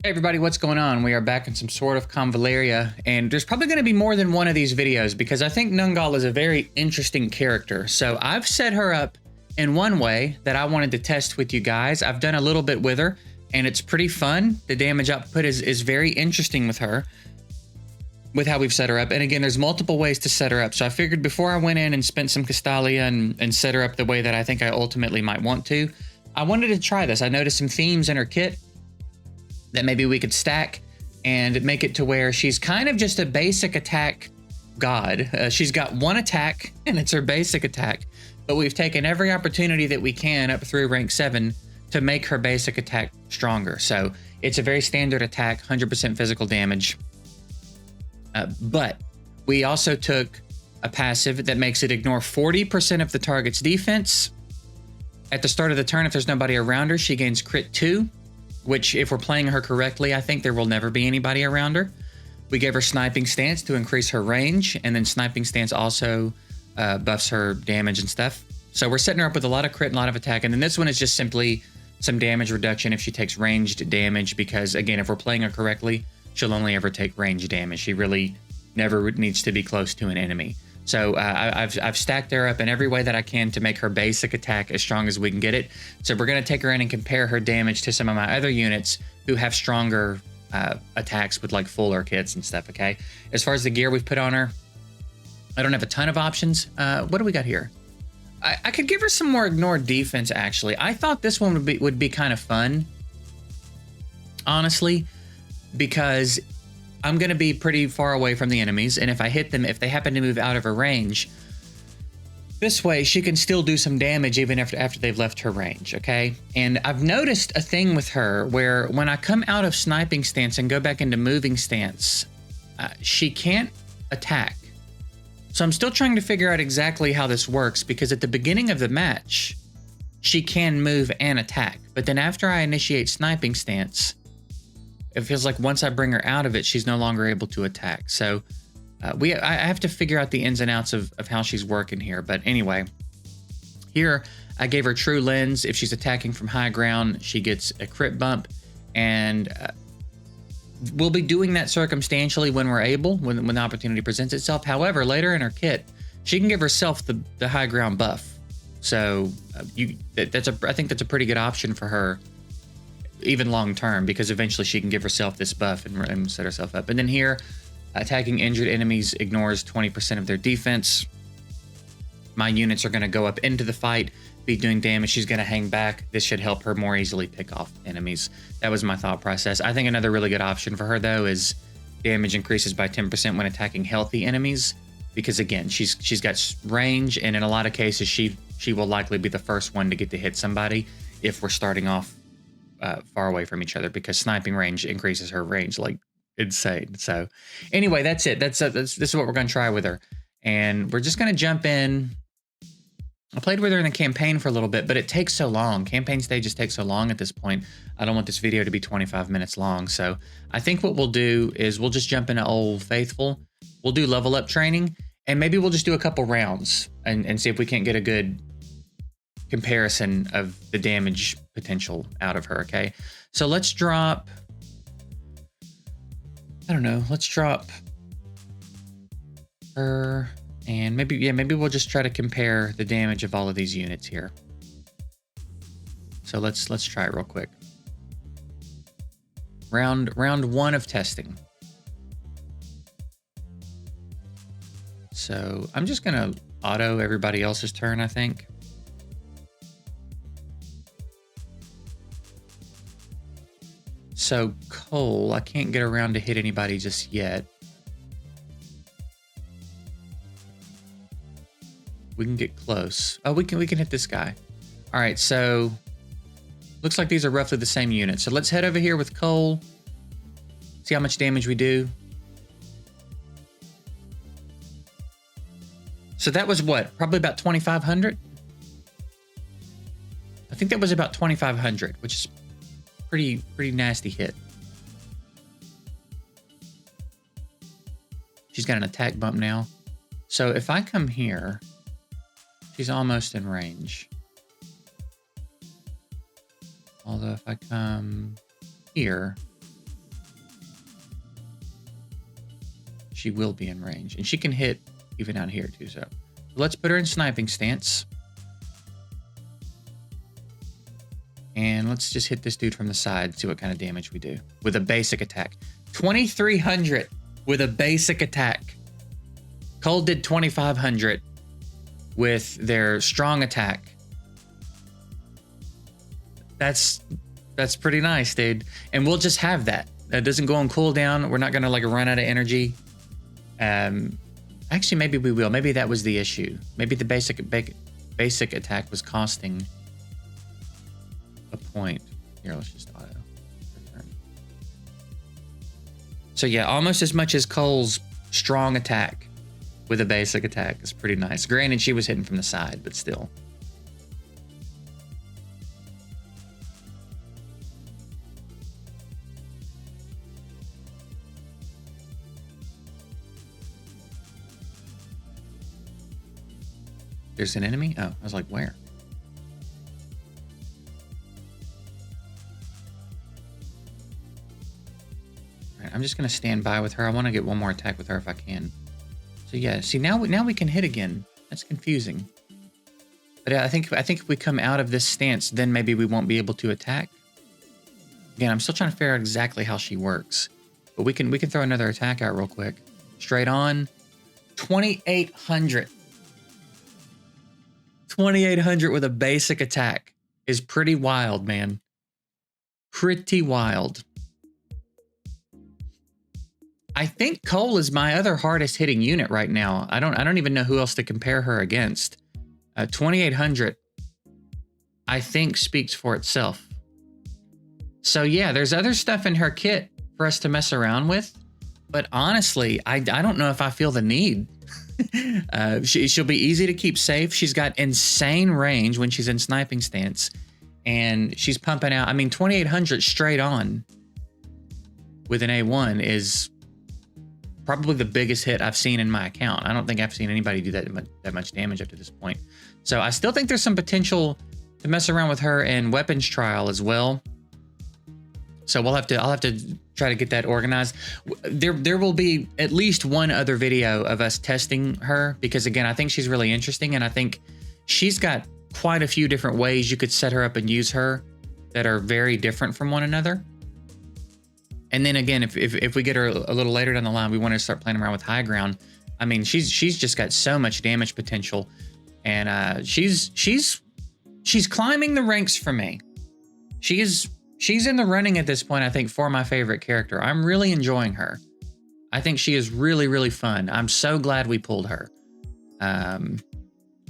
Hey everybody, what's going on? We are back in some Sword of Convallaria, and there's probably going to be more than one of these videos because I think Nungal is a very interesting character. So I've set her up in one way that I wanted to test with you guys. I've done a little bit with her, and it's pretty fun. The damage output is very interesting with her, with how we've set her up. And again, there's multiple ways to set her up. So I figured before I went in and spent some Castalia and set her up the way that I think I ultimately might want to, I wanted to try this. I noticed some themes in her kit that maybe we could stack and make it to where she's kind of just a basic attack god. She's got one attack and it's her basic attack, but we've taken every opportunity that we can up through rank 7 to make her basic attack stronger. So it's a very standard attack, 100% physical damage. But we also took a passive that makes it ignore 40% of the target's defense. At the start of the turn, if there's nobody around her, she gains crit 2. Which, if we're playing her correctly, I think there will never be anybody around her. We gave her Sniping Stance to increase her range, and then Sniping Stance also buffs her damage and stuff. So we're setting her up with a lot of crit and a lot of attack, and then this one is just simply some damage reduction if she takes ranged damage, because, again, if we're playing her correctly, she'll only ever take ranged damage. She really never needs to be close to an enemy. So I've stacked her up in every way that I can to make her basic attack as strong as we can get it. So we're going to take her in and compare her damage to some of my other units who have stronger attacks with like fuller kits and stuff, okay? As far as the gear we've put on her, I don't have a ton of options. What do we got here? I could give her some more ignored defense, actually. I thought this one would be kind of fun, honestly, because I'm going to be pretty far away from the enemies, and if I hit them, if they happen to move out of her range, this way she can still do some damage even after they've left her range, okay? And I've noticed a thing with her where when I come out of Sniping Stance and go back into Moving Stance, she can't attack. So I'm still trying to figure out exactly how this works, because at the beginning of the match, she can move and attack, but then after I initiate Sniping Stance, it feels like once I bring her out of it, she's no longer able to attack. So I have to figure out the ins and outs of how she's working here. But anyway, here I gave her True Lens. If she's attacking from high ground, she gets a crit bump. And we'll be doing that circumstantially when we're able, when the opportunity presents itself. However, later in her kit, she can give herself the high ground buff. So I think that's a pretty good option for her, even long term, because eventually she can give herself this buff and set herself up. And then here, attacking injured enemies ignores 20% of their defense. My units are going to go up into the fight, be doing damage. She's going to hang back. This should help her more easily pick off enemies. That was my thought process. I think another really good option for her, though, is damage increases by 10% when attacking healthy enemies, because again, she's got range, and in a lot of cases, she will likely be the first one to get to hit somebody if we're starting off far away from each other, because sniping range increases her range like insane. So anyway, that's it. This is what we're going to try with her, and we're just going to jump in. I played with her in the campaign for a little bit, but it takes so long. Campaign stages take so long at this point. I don't want this video to be 25 minutes long. So I think what we'll do is we'll just jump into Old Faithful. We'll do level up training, and maybe we'll just do a couple rounds and see if we can't get a good comparison of the damage potential out of her, okay? So let's drop, I don't know, let's drop her, and maybe we'll just try to compare the damage of all of these units here. So let's try it real quick. Round 1 of testing. So I'm just gonna auto everybody else's turn, I think. So Cole, I can't get around to hit anybody just yet. We can get close. Oh, we can hit this guy. All right, so looks like these are roughly the same unit. So let's head over here with Cole. See how much damage we do. So that was what? Probably about 2,500? I think that was about 2,500, which is pretty nasty hit. She's got an attack bump now. So if I come here, she's almost in range. Although if I come here, she will be in range. And she can hit even out here too, so let's put her in sniping stance. And let's just hit this dude from the side, see what kind of damage we do with a basic attack. 2,300 with a basic attack. Cole did 2,500 with their strong attack. That's pretty nice, dude. And we'll just have that. That doesn't go on cooldown. We're not gonna like run out of energy. Actually, maybe we will. Maybe that was the issue. Maybe the basic attack was costing a point. Here, let's just auto return. So yeah, almost as much as Cole's strong attack with a basic attack is pretty nice. Granted, she was hitting from the side, but still. There's an enemy? Oh, I was like, where? All right, I'm just gonna stand by with her. I want to get one more attack with her if I can. So yeah, see now we can hit again. That's confusing. But I think if we come out of this stance, then maybe we won't be able to attack. Again, I'm still trying to figure out exactly how she works. But we can throw another attack out real quick. Straight on. 2,800. 2,800 with a basic attack is pretty wild, man. Pretty wild. I think Cole is my other hardest hitting unit right now. I don't even know who else to compare her against. 2,800, I think, speaks for itself. So yeah, there's other stuff in her kit for us to mess around with. But honestly, I don't know if I feel the need. She'll be easy to keep safe. She's got insane range when she's in sniping stance. And she's pumping out, I mean, 2,800 straight on with an A1 is probably the biggest hit I've seen in my account. I don't think I've seen anybody do that much damage up to this point. So I still think there's some potential to mess around with her in weapons trial as well. So I'll have to try to get that organized. There will be at least one other video of us testing her, because again, I think she's really interesting, and I think she's got quite a few different ways you could set her up and use her that are very different from one another. And then again, if we get her a little later down the line, we want to start playing around with high ground. I mean, she's just got so much damage potential, and she's climbing the ranks for me. She's in the running at this point, I think, for my favorite character. I'm really enjoying her. I think she is really, really fun. I'm so glad we pulled her.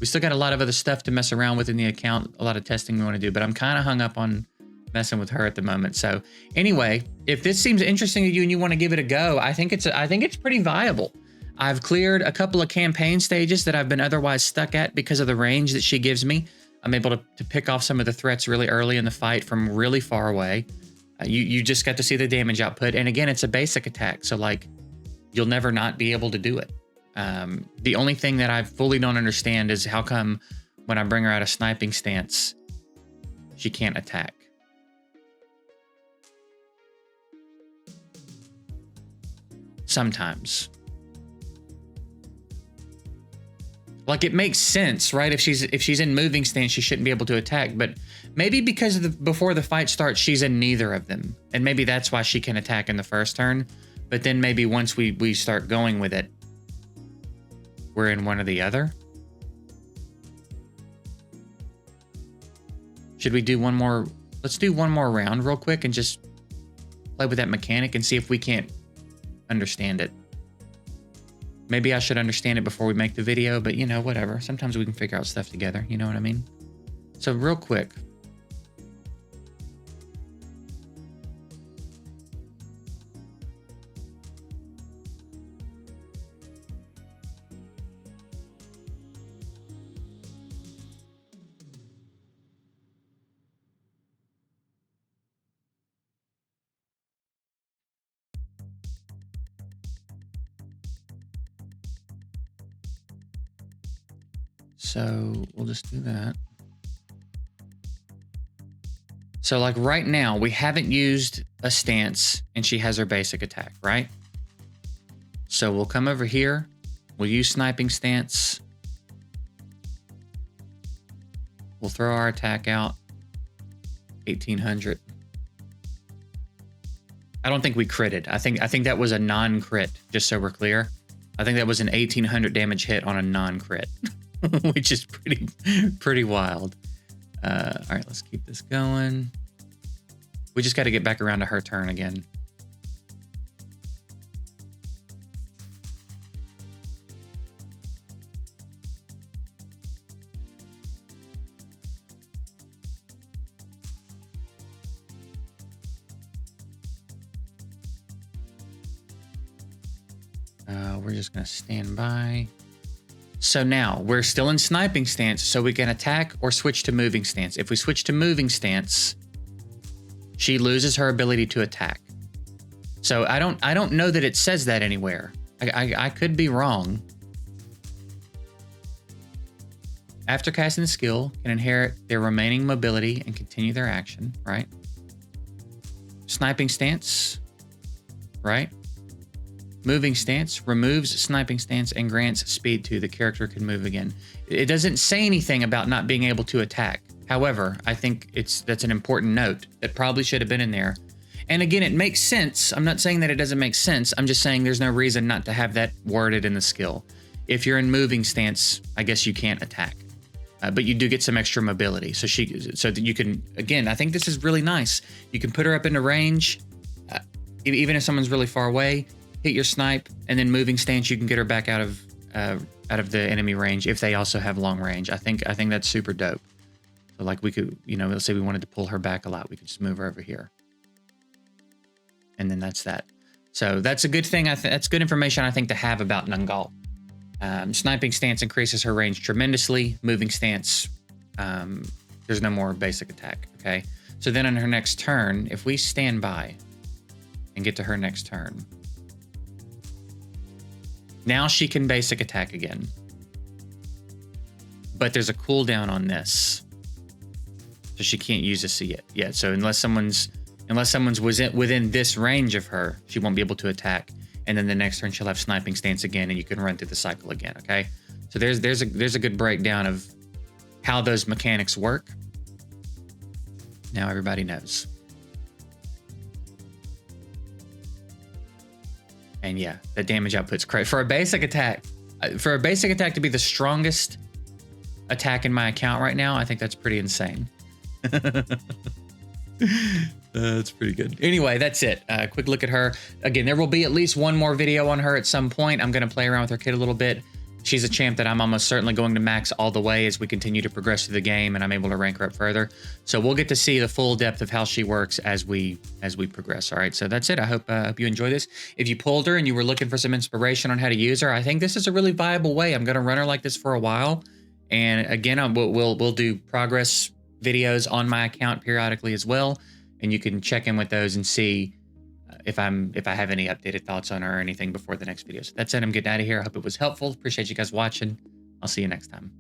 We still got a lot of other stuff to mess around with in the account, a lot of testing we want to do, but I'm kind of hung up on messing with her at the moment. So anyway, if this seems interesting to you and you want to give it a go, I think it's pretty viable. I've cleared a couple of campaign stages that I've been otherwise stuck at because of the range that she gives me. I'm able to pick off some of the threats really early in the fight from really far away. You just got to see the damage output. And again, it's a basic attack. So like, you'll never not be able to do it. The only thing that I fully don't understand is how come when I bring her out of sniping stance, she can't attack. Sometimes. Like, it makes sense, right? If she's in moving stance, she shouldn't be able to attack. But maybe because of before the fight starts, she's in neither of them, and maybe that's why she can attack in the first turn. But then maybe once we start going with it, we're in one or the other. Should we do one more? Let's do one more round real quick and just play with that mechanic and see if we can't understand it. Maybe I should understand it before we make the video, but you know, whatever. Sometimes we can figure out stuff together, you know what I mean? So real quick. So we'll just do that. So like right now, we haven't used a stance and she has her basic attack, right? So we'll come over here. We'll use sniping stance. We'll throw our attack out. 1800. I don't think we critted. I think that was a non-crit, just so we're clear. I think that was an 1800 damage hit on a non-crit, which is pretty wild. All right, let's keep this going. We just got to get back around to her turn again. We're just going to stand by. So now we're still in sniping stance, so we can attack or switch to moving stance. If we switch to moving stance, she loses her ability to attack. So I don't know that it says that anywhere. I could be wrong. After casting the skill, can inherit their remaining mobility and continue their action, right? Sniping stance, right? Moving stance removes sniping stance and grants speed to the character can move again. It doesn't say anything about not being able to attack. However, I think that's an important note that probably should have been in there. And again, it makes sense. I'm not saying that it doesn't make sense. I'm just saying there's no reason not to have that worded in the skill. If you're in moving stance, I guess you can't attack, but you do get some extra mobility. So that you can, again, I think this is really nice. You can put her up into range, even if someone's really far away. Hit your snipe, and then moving stance, you can get her back out of the enemy range if they also have long range. I think that's super dope. So like we could, let's say we wanted to pull her back a lot, we could just move her over here, and then that's that. So that's a good thing. That's good information I think to have about Nungal. Sniping stance increases her range tremendously. Moving stance, there's no more basic attack. Okay, so then on her next turn, if we stand by and get to her next turn. Now she can basic attack again. But there's a cooldown on this. So she can't use this yet. So unless someone's within this range of her, she won't be able to attack. And then the next turn she'll have sniping stance again, and you can run through the cycle again, okay? So there's a good breakdown of how those mechanics work. Now everybody knows. And yeah, the damage output's crazy. For a basic attack to be the strongest attack in my account right now, I think that's pretty insane. That's pretty good. Anyway, that's it. Quick look at her. Again, there will be at least one more video on her at some point. I'm going to play around with her kit a little bit. She's a champ that I'm almost certainly going to max all the way as we continue to progress through the game and I'm able to rank her up further. So we'll get to see the full depth of how she works as we progress. All right, so that's it. I hope you enjoy this. If you pulled her and you were looking for some inspiration on how to use her, I think this is a really viable way. I'm going to run her like this for a while. And again, we'll do progress videos on my account periodically as well. And you can check in with those and see if I have any updated thoughts on her or anything before the next video. So that's it. I'm getting out of here. I hope it was helpful. Appreciate you guys watching. I'll see you next time.